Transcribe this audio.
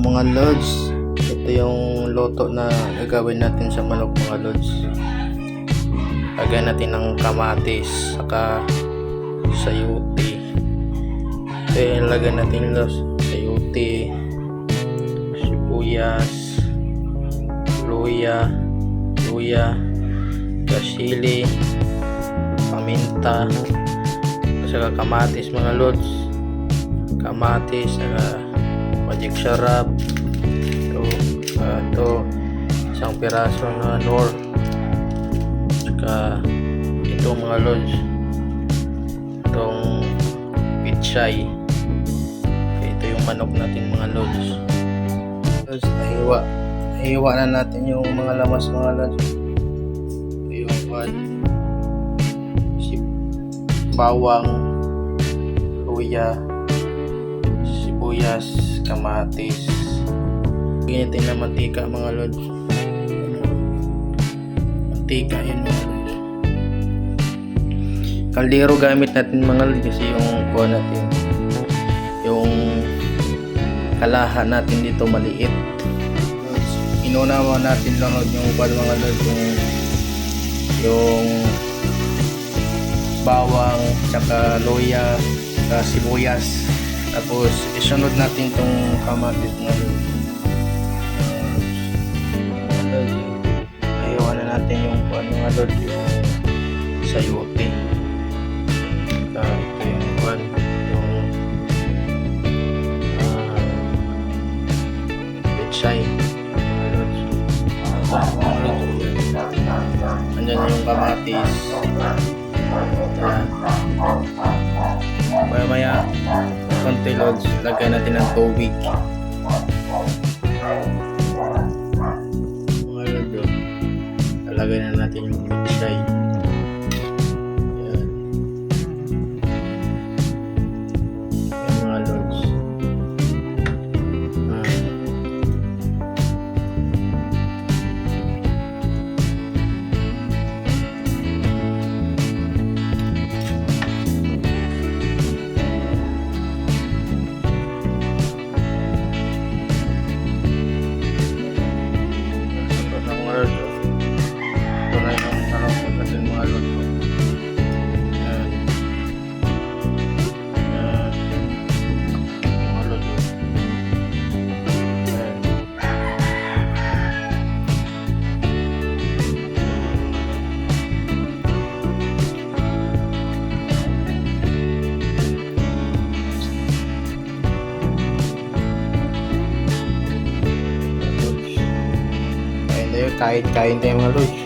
mga lods, ito yung luto na gagawin natin sa manok mga lods. Lagyan natin ng kamatis saka sayote. Ito yung lagyan natin lods, sayote, sibuyas, luya, sili, paminta, saka kamatis mga lods, kamatis, saka magic sarap. Ito isang piraso na nor, saka ito mga lods, itong pitsay. Ito yung manok natin mga lods. Nahiwa na natin yung mga lamas mga lods. Ito yung bawang, luya, sibuyas, kamatis. Ginitin na mantika mga lods. Mantika yun mga lods. Kaldero gamit natin mga lods kasi yung kuha natin, yung kalaha natin dito maliit. Inunawa natin lang yung kuha mga lods, yung bawang, tsaka luya, tsaka sibuyas. Tapos isunod natin tong kamatis mga lods. Ayaw na natin yung mga lods, yung sayote. Ito yung pechay mga lods. Andyan yung kamatis. Maya konti lods, lagyan natin ng tubig mga lods. Lalagay na natin yung pitsay. Yan mga lods. Ito na yung natin mga lods. Mga lods. Kain tayo mga lods.